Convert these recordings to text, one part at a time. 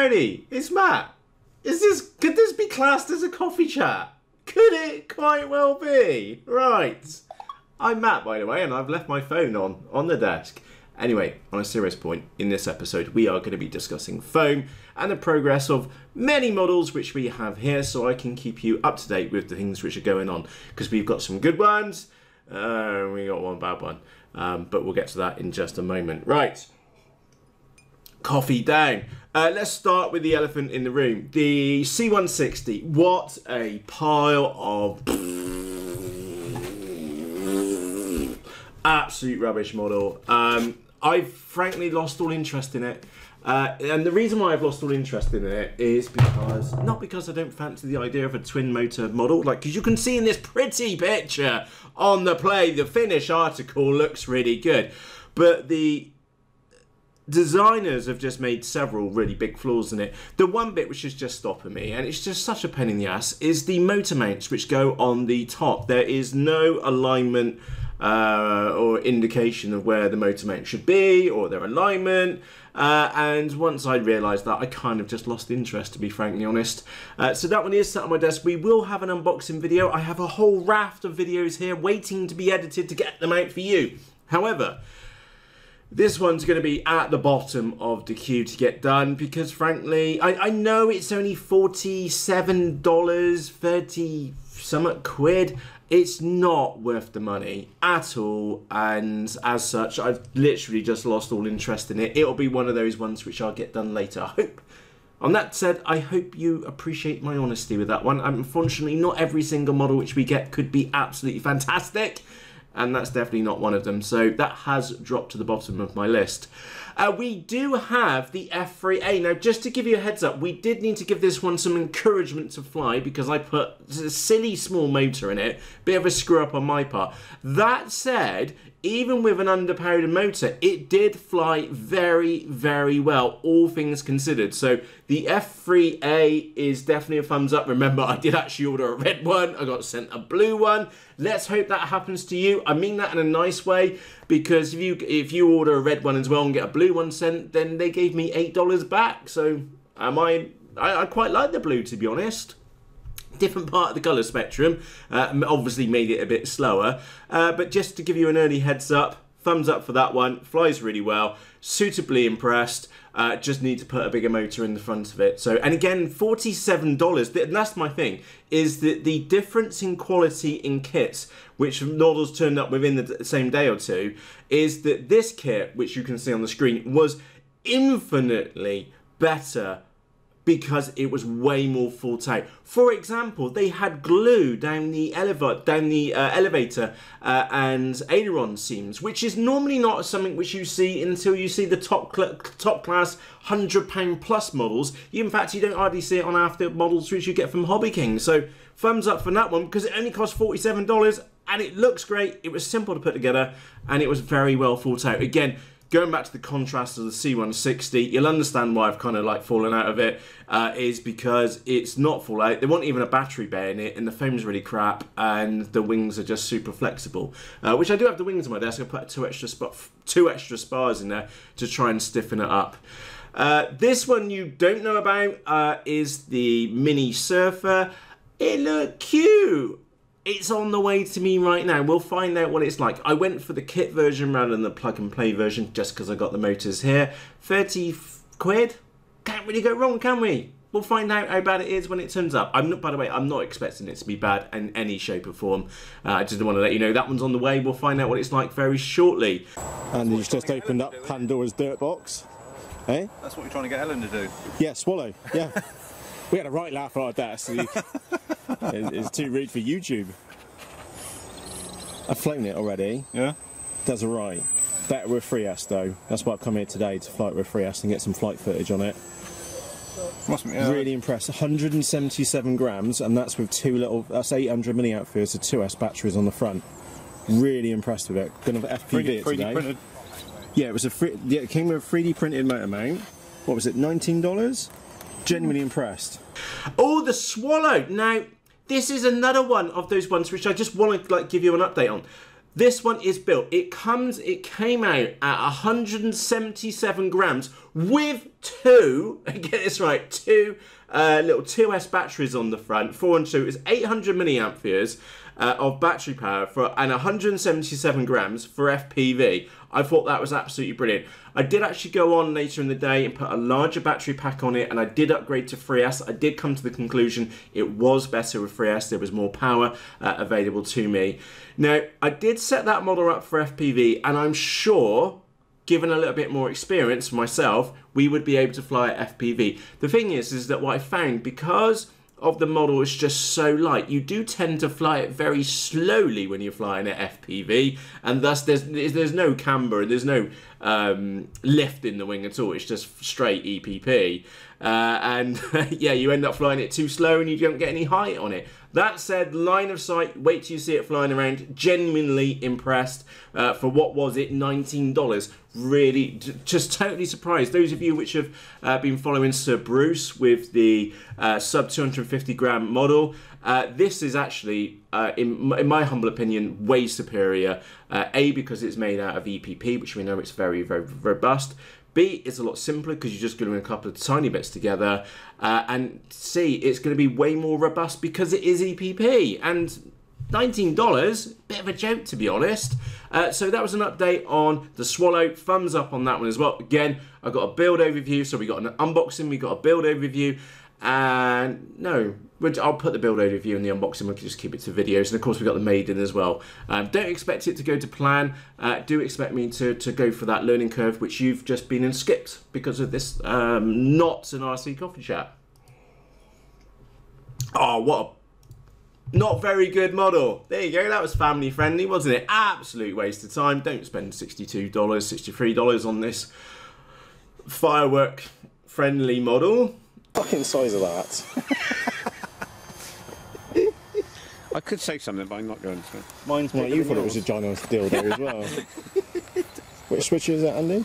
howdy, it's Matt. Could this be classed as a coffee chat? Could it quite well be? Right. I'm Matt, by the way, and I've left my phone on the desk. Anyway, on a serious point, in this episode, we are going to be discussing foam and the progress of many models which we have here, so I can keep you up to date with the things which are going on. Because we've got some good ones, we got one bad one, but we'll get to that in just a moment. Right. Coffee down. Let's start with the elephant in the room. The C160. What a pile of absolute rubbish model. I've frankly lost all interest in it. And the reason why I've lost all interest in it is because, not because I don't fancy the idea of a twin motor model, like, because you can see in this pretty picture on the the finish article looks really good. But the designers have just made several really big flaws in it. The one bit which is just stopping me, and it's just such a pain in the ass, is the motor mounts which go on the top. There is no alignment or indication of where the motor mount should be or their alignment. And once I realised that, I kind of just lost interest, to be frankly honest. So that one is sat on my desk. We will have an unboxing video. I have a whole raft of videos here waiting to be edited to get them out for you. However, this one's going to be at the bottom of the queue to get done because, frankly, I know it's only $47, 30 something quid. It's not worth the money at all, and as such, I've literally just lost all interest in it. It'll be one of those ones which I'll get done later, I hope. On that said, I hope you appreciate my honesty with that one. Unfortunately, not every single model which we get could be absolutely fantastic, and that's definitely not one of them, so that has dropped to the bottom of my list. We do have the F3A. Now, just to give you a heads up, we did need to give this one some encouragement to fly because I put a silly small motor in it. Bit of a screw up on my part. That said, even with an underpowered motor, it did fly very, very well, all things considered. So the F3A is definitely a thumbs up. Remember, I did actually order a red one. I got sent a blue one. Let's hope that happens to you. I mean that in a nice way, because if you order a red one as well and get a blue one sent, then they gave me $8 back. So I quite like the blue, to be honest. Different part of the colour spectrum, obviously made it a bit slower, but just to give you an early heads up, thumbs up for that one. Flies really well, suitably impressed. Just need to put a bigger motor in the front of it. So, and again, $47, and that's my thing, is that the difference in quality in kits, which models turned up within the same day or two, is that this kit, which you can see on the screen, was infinitely better because it was way more thought out. For example, they had glue down the elevator and aileron seams, which is normally not something which you see until you see the top class £100 plus models. In fact, you don't hardly see it on after models which you get from HobbyKing. So thumbs up for that one because it only cost $47 and it looks great. It was simple to put together and it was very well thought out. Again, going back to the contrast of the C160, you'll understand why I've kind of like fallen out of it, is because it's not full out. There wasn't even a battery bay in it, and the foam's really crap, and the wings are just super flexible. Which I do have the wings on my desk. I put two extra spars in there to try and stiffen it up. This one you don't know about is the MiniSurfer. It looked cute. It's on the way to me right now. We'll find out what it's like. I went for the kit version rather than the plug and play version just because I got the motors here. 30 quid? Can't really go wrong, can we? We'll find out how bad it is when it turns up. By the way, I'm not expecting it to be bad in any shape or form. I just want to let you know that one's on the way. We'll find out what it's like very shortly. And he's just opened up Pandora's dirt box. Eh? That's what you're trying to get Ellen to do. Yeah, swallow. Yeah. We had a right laugh at our desk. It's too rude for YouTube. I've flown it already. Yeah? Does alright. Better with 3S though. That's why I've come here today, to fly it with 3S and get some flight footage on it. Must be, really impressed. 177 grams, and that's with that's 800 milliamp hours of 2S batteries on the front. Really impressed with it. Gonna have FPV it today. 3D printed? Yeah, it came with a 3D printed motor mount. What was it, $19? Genuinely impressed. Oh, the Swallow. Now, this is another one of those ones which I just want to give you an update on. This one is built. It came out at 177 grams with get this right, two little 2S batteries on the front, 402. It's 800 milliamperes of battery power and 177 grams for FPV. I thought that was absolutely brilliant. I did actually go on later in the day and put a larger battery pack on it, and I did upgrade to 3S. I did come to the conclusion it was better with 3S. There was more power available to me. Now, I did set that model up for FPV, and I'm sure, given a little bit more experience for myself, we would be able to fly at FPV. The thing is that what I found, because of the model is just so light, you do tend to fly it very slowly when you're flying at FPV, and thus there's no camber, there's no lift in the wing at all. It's just straight EPP, and yeah, you end up flying it too slow and you don't get any height on it. That said, line of sight, wait till you see it flying around. Genuinely impressed for what was it, $19. Really, just totally surprised. Those of you which have been following Sir Bruce with the sub 250 gram model, this is actually, in my humble opinion, way superior. A, because it's made out of EPP, which we know it's very, very robust. B, it's a lot simpler because you're just gluing a couple of tiny bits together. And C, it's going to be way more robust because it is EPP. And $19, bit of a joke, to be honest. So that was an update on the Swallow. Thumbs up on that one as well. Again, I got a build overview. So we got an unboxing, we got a build overview. And no, I'll put the build overview and the unboxing. We can just keep it to videos. And of course, we got the Maiden as well. Don't expect it to go to plan. Do expect me to go for that learning curve, which you've just been and skipped because of this not an RC coffee chat. Oh, what a not very good model. There you go. That was family friendly, wasn't it? Absolute waste of time. Don't spend $62, $63 on this firework friendly model. Fucking size of that. I could say something, but I'm not going to. Mine's well, you thought it was a giant dildo as well. Which switch is that, Andy?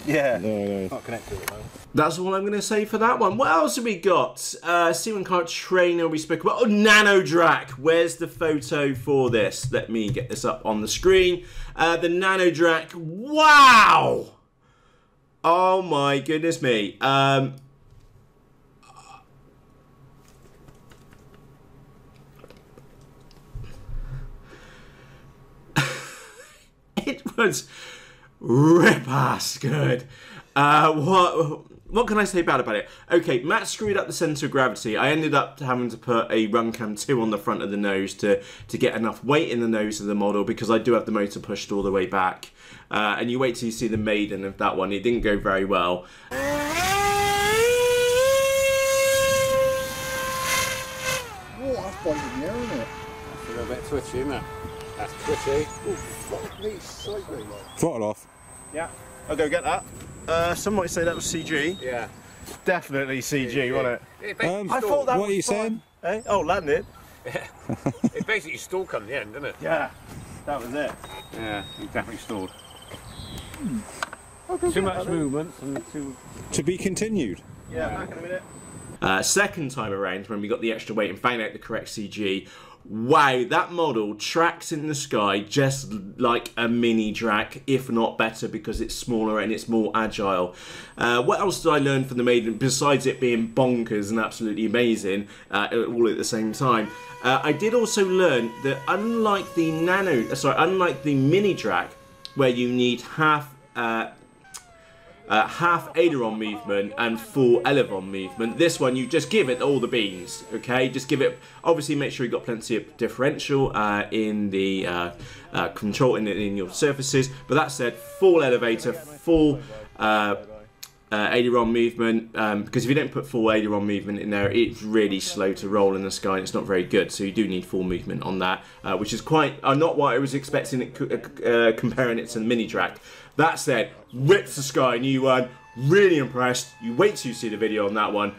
Yeah. No. Not connected at the moment. That's all I'm going to say for that one. What else have we got? Seaman Kart Trainer we spoke about. Oh, Nano Drak. Where's the photo for this? Let me get this up on the screen. The Nano Drak. Wow! Oh my goodness me. It was rip-ass good. What can I say bad about it? Okay, Matt screwed up the centre of gravity. I ended up having to put a Runcam 2 on the front of the nose to get enough weight in the nose of the model, because I do have the motor pushed all the way back. And you wait till you see the Maiden of that one. It didn't go very well. Oh, that's biting the air, isn't it? that's a little bit twitchy, isn't it? That's twitchy. Oh, fuck me, slightly. Throttle off. Yeah, I'll go get that. Some might say that was CG. Yeah. Definitely CG, wasn't it? I thought that what was are you fine. saying? Eh? Oh, landed. It basically stalled come the end, didn't it? Yeah, that was it. Yeah, it definitely stalled. Too much movement and too... To be continued. Yeah, back in a minute. Second time around, when we got the extra weight and found out the correct CG, wow, that model tracks in the sky just like a mini Drac, if not better, because it's smaller and it's more agile. What else did I learn from the Maiden, besides it being bonkers and absolutely amazing, all at the same time? I did also learn that unlike the mini Drac, where you need half aileron movement and full elevon movement, this one you just give it all the beans. Okay, just give it, obviously make sure you've got plenty of differential in the control in your surfaces, but that said, full elevator, full aileron movement, because if you don't put full aileron movement in there, it's really slow to roll in the sky and it's not very good, so you do need full movement on that, which is quite not what I was expecting it, comparing it to the mini Drac. That said, rips the sky, new one, really impressed. You wait till you see the video on that one.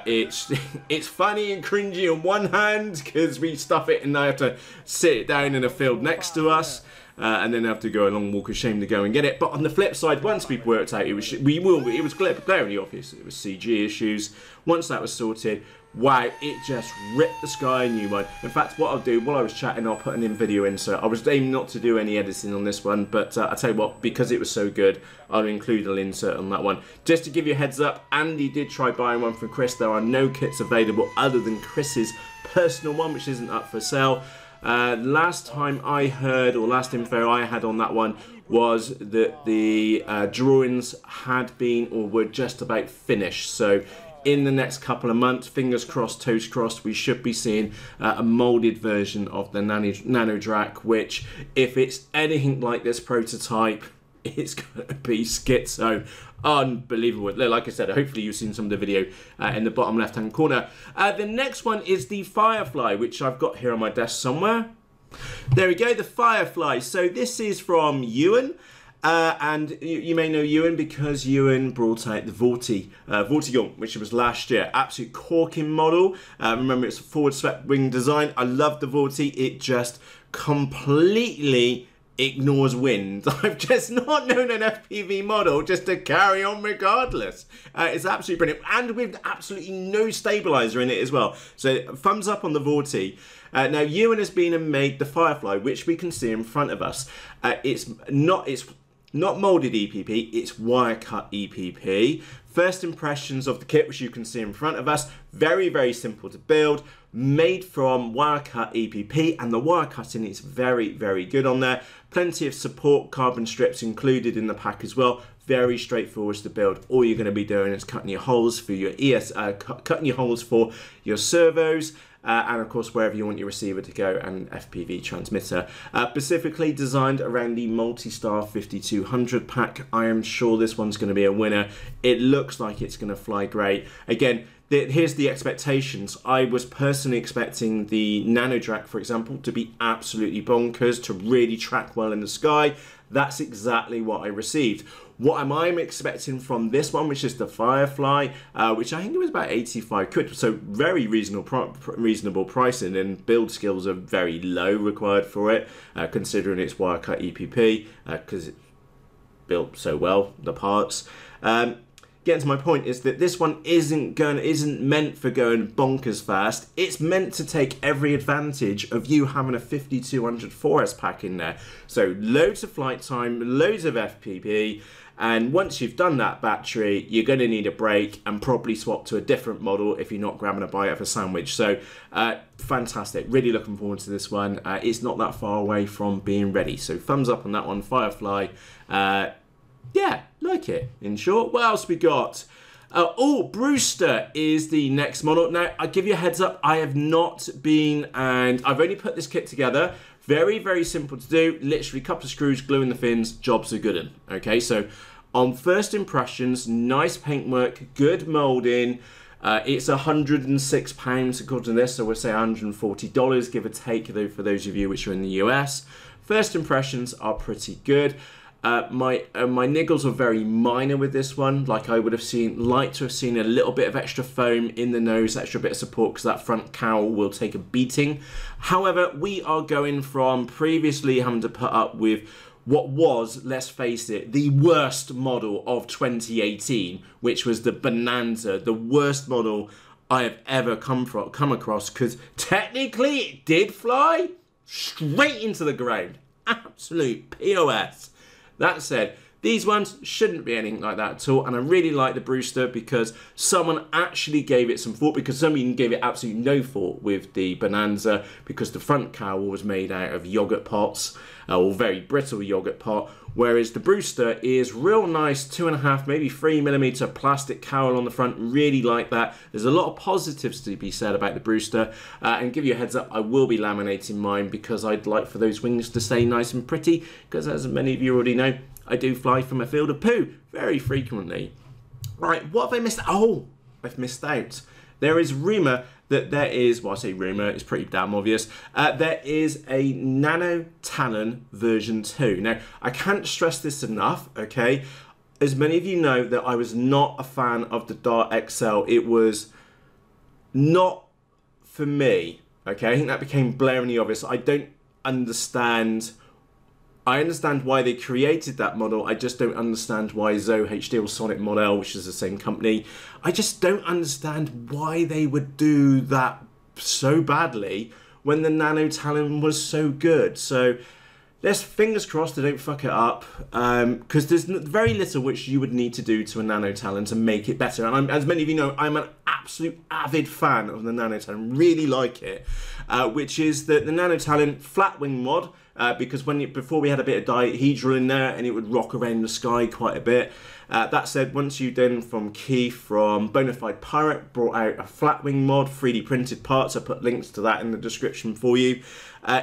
It's funny and cringy on one hand because we stuff it and I have to sit it down in a field next to us. and then have to go a long walk of shame to go and get it. But on the flip side, once we've worked out it was glaringly obvious it was CG issues. Once that was sorted, wow, it just ripped the sky a new one. In fact, what I'll do while I was chatting, I'll put an in video insert. I was aiming not to do any editing on this one, but I'll tell you what, because it was so good, I'll include an insert on that one. Just to give you a heads up, Andy did try buying one from Chris. There are no kits available other than Chris's personal one, which isn't up for sale. Last time I heard, or last info I had on that one, was that the drawings had been or were just about finished. So in the next couple of months, fingers crossed, toes crossed, we should be seeing a moulded version of the Nano Drac, which, if it's anything like this prototype, it's going to be schizo. Unbelievable. Like I said, hopefully you've seen some of the video in the bottom left hand corner. The next one is the Firefly, which I've got here on my desk somewhere. There we go, the Firefly. So this is from Ewan. And you may know Ewan because Ewan brought out the Vortigaunt, which was last year. Absolute corking model. Remember, it's a forward swept wing design. I love the Vorti. It just completely ignores wind. I've just not known an FPV model just to carry on regardless. It's absolutely brilliant, and with absolutely no stabilizer in it as well. So thumbs up on the Vorti. Now Ewan has been and made the Firefly, which we can see in front of us. It's not molded EPP, it's wire cut EPP. First impressions of the kit, which you can see in front of us, very, very simple to build, made from wire cut EPP, and the wire cutting is very, very good on there. Plenty of support carbon strips included in the pack as well. Very straightforward to build. All you're going to be doing is cutting your holes for your cutting your holes for your servos, and of course wherever you want your receiver to go, and FPV transmitter. Specifically designed around the Multi-Star 5200 pack. I am sure this one's going to be a winner. It looks like it's going to fly great. Again, here's the expectations. I was personally expecting the Nano Drak, for example, to be absolutely bonkers, to really track well in the sky. That's exactly what I received. What am I expecting from this one, which is the Firefly, which I think it was about 85 quid, so very reasonable pricing, and build skills are very low required for it, considering it's wire cut EPP, because it's built so well, the parts. Getting to my point is that this one isn't meant for going bonkers fast. It's meant to take every advantage of you having a 5200 4S pack in there. So loads of flight time, loads of FPV, and once you've done that battery, you're going to need a break and probably swap to a different model if you're not grabbing a bite of a sandwich. So fantastic, really looking forward to this one. It's not that far away from being ready. So thumbs up on that one, Firefly. Yeah, like it, in short. What else we got? Oh, Brewster is the next model. Now, I'll give you a heads up. I have not been, and I've only put this kit together. Very, very simple to do. Literally a couple of screws, glue in the fins, jobs are good in. Okay, so on first impressions, nice paintwork, good moulding. It's £106 according to this, so we'll say $140, give or take, though, for those of you which are in the US. First impressions are pretty good. My niggles are very minor with this one. Like, I would have liked to have seen a little bit of extra foam in the nose, extra bit of support, because that front cowl will take a beating. However, we are going from previously having to put up with what was, let's face it, the worst model of 2018, which was the Bonanza, the worst model I have ever come across, because technically it did fly straight into the ground. Absolute POS. That said, these ones shouldn't be anything like that at all, and I really like the Brewster because someone actually gave it some thought, because somebody gave it absolutely no thought with the Bonanza, because the front cowl was made out of yogurt pots, or very brittle yogurt pot, whereas the Brewster is real nice 2.5, maybe 3mm plastic cowl on the front. Really like that. There's a lot of positives to be said about the Brewster, and give you a heads up, I will be laminating mine because I'd like for those wings to stay nice and pretty, because as many of you already know, I do fly from a field of poo very frequently. Right, what have I missed? Oh, I've missed out. There is rumour that there is, well, I say rumour, it's pretty damn obvious, there is a Nano Talent version 2. Now, I can't stress this enough, okay? As many of you know, that I was not a fan of the Dart XL. It was not for me, okay? I think that became blaringly obvious. I don't understand. I understand why they created that model. I just don't understand why Zoe HD or Sonic Model, which is the same company, I just don't understand why they would do that so badly when the Nano Talent was so good. So let's fingers crossed they don't fuck it up, because there's very little which you would need to do to a Nano Talent to make it better. And as many of you know, I'm an absolute avid fan of the Nano Talent, really like it, which is the Nano Talent flat wing mod, because before we had a bit of dihedral in there and it would rock around the sky quite a bit. That said, once you then from Keith from Bonafide Pirate brought out a flat wing mod, 3D printed parts, I put links to that in the description for you,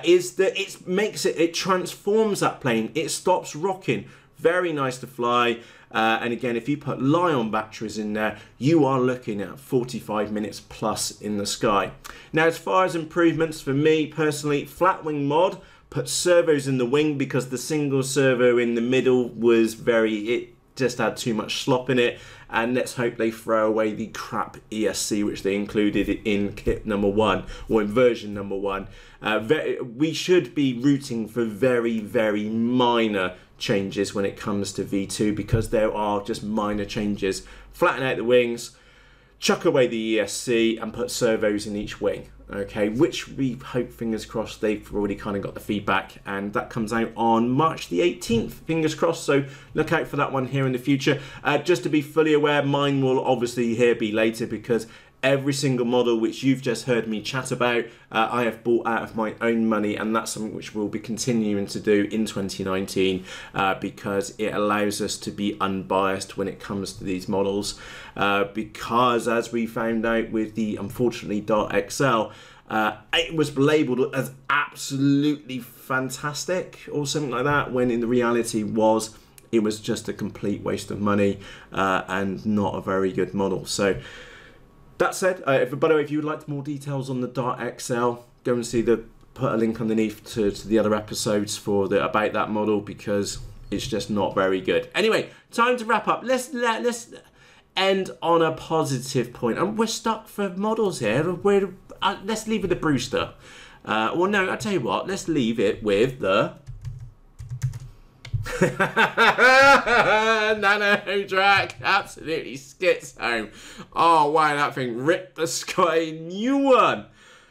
is that it transforms that plane, it stops rocking, very nice to fly. And again, if you put Li-ion batteries in there, you are looking at 45 minutes plus in the sky. Now, as far as improvements for me personally, flat wing mod, put servos in the wing because the single servo in the middle was it just had too much slop in it, and let's hope they throw away the crap ESC which they included in kit number 1 or in version number 1. We should be rooting for very, very minor changes when it comes to V2, because there are just minor changes. Flatten out the wings, chuck away the ESC and put servos in each wing, okay, which we hope, fingers crossed, they've already kind of got the feedback, and that comes out on March the 18th, fingers crossed, so look out for that one here in the future. Just to be fully aware, mine will obviously here be later, because every single model which you've just heard me chat about, I have bought out of my own money, and that's something which we'll be continuing to do in 2019, because it allows us to be unbiased when it comes to these models, because as we found out with the, unfortunately, Dart XL, it was labelled as absolutely fantastic or something like that, when in the reality it was just a complete waste of money, and not a very good model. So that said, by the way, if you would like more details on the Dart XL, go and see put a link underneath to the other episodes about that model, because it's just not very good. Anyway, time to wrap up. Let's end on a positive point. And we're stuck for models here. Let's leave with the Brewster. Well, no, I'll tell you what. Let's leave it with the Nano Drac. Absolutely skits home. Oh wow, that thing ripped the sky new one.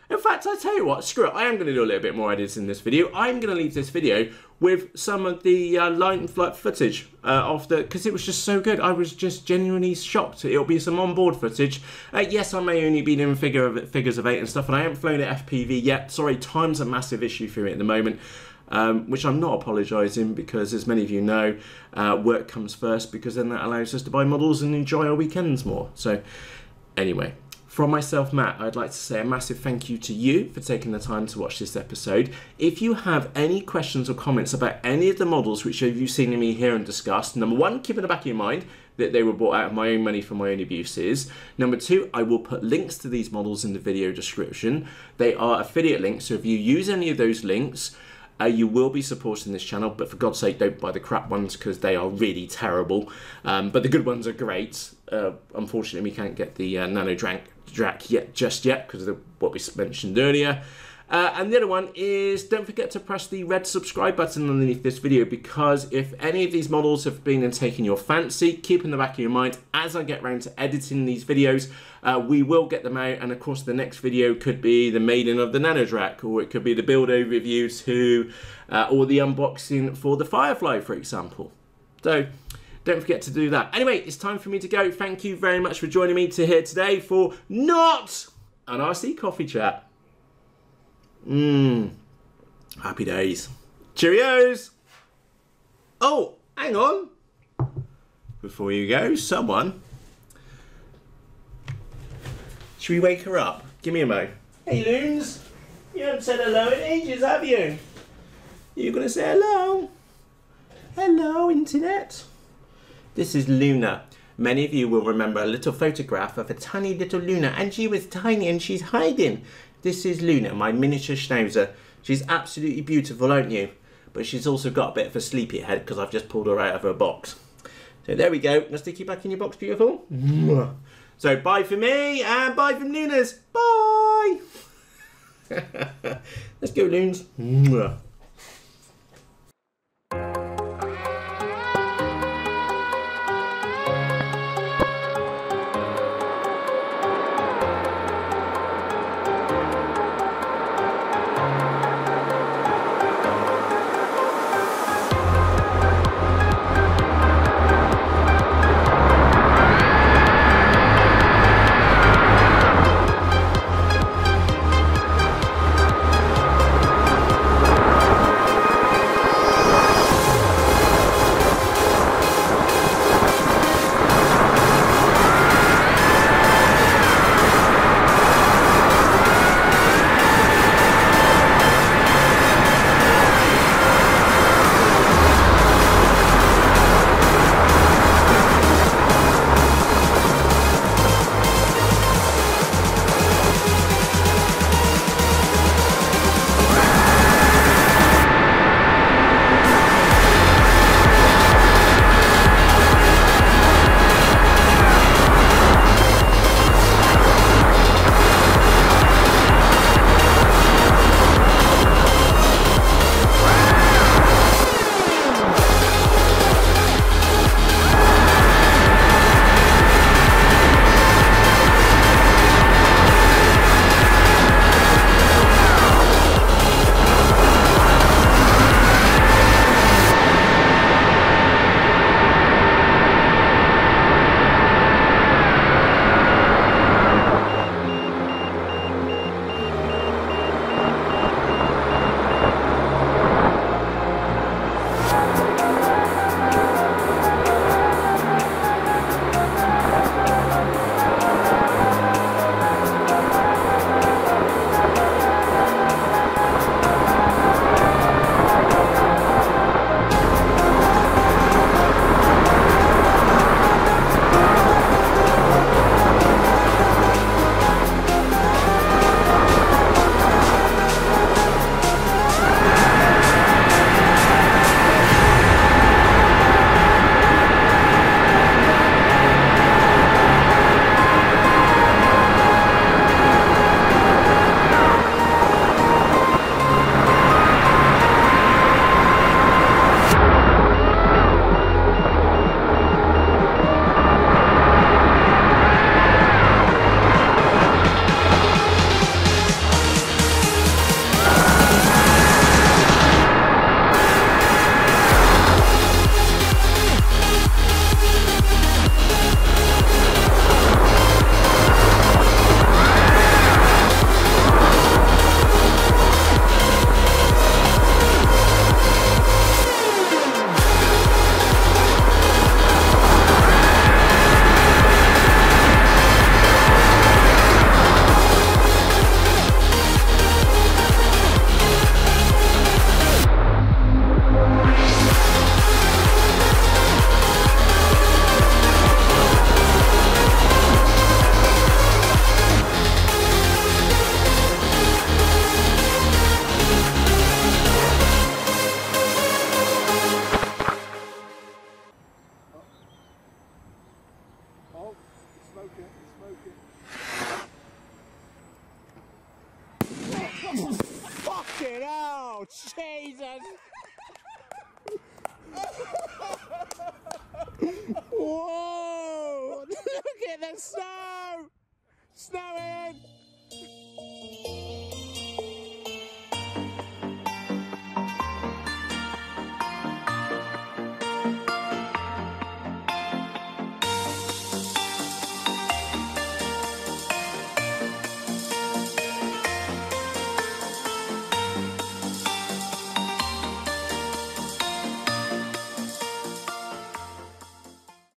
In fact, I tell you what, screw it, I am going to do a little bit more edits in this video. I'm going to leave this video with some of the line flight footage because it was just so good. I was just genuinely shocked. It'll be some onboard footage. Yes, I may only be in figures of 8 and stuff, and I haven't flown at FPV yet. Sorry, time's a massive issue for me at the moment. Which I'm not apologising, because as many of you know, work comes first, because then that allows us to buy models and enjoy our weekends more. So anyway, from myself, Matt, I'd like to say a massive thank you to you for taking the time to watch this episode. If you have any questions or comments about any of the models which you've seen me here and discussed, number 1, keep in the back of your mind that they were bought out of my own money for my own abuses. Number 2, I will put links to these models in the video description. They are affiliate links, so if you use any of those links, you will be supporting this channel, but for God's sake, don't buy the crap ones, because they are really terrible. But the good ones are great. Unfortunately, we can't get the Nano Drac just yet because of what we mentioned earlier. And the other one is, don't forget to press the red subscribe button underneath this video, because if any of these models have been and taken your fancy, keep in the back of your mind, as I get around to editing these videos, we will get them out. And of course, the next video could be the maiden of the Nano Drak, or it could be the build overview to, or the unboxing for the Firefly, for example. So don't forget to do that. Anyway, it's time for me to go. Thank you very much for joining me here today for not an RC coffee chat. Happy days. Cheerios. Oh, hang on. Before you go, someone. Should we wake her up? Give me a mo. Hey, Loons. You haven't said hello in ages, have you? You're going to say hello? Hello, Internet. This is Luna. Many of you will remember a little photograph of a tiny little Luna, and she was tiny and she's hiding. This is Luna, my miniature schnauzer. She's absolutely beautiful, aren't you? But she's also got a bit of a sleepy head because I've just pulled her out of her box. So there we go. Now stick you back in your box, beautiful. So bye for me and bye from Luna's. Bye. Let's go, Loons. smoking, smoking. Fucking hell! Jesus! Whoa! Look at the snow! Snowing!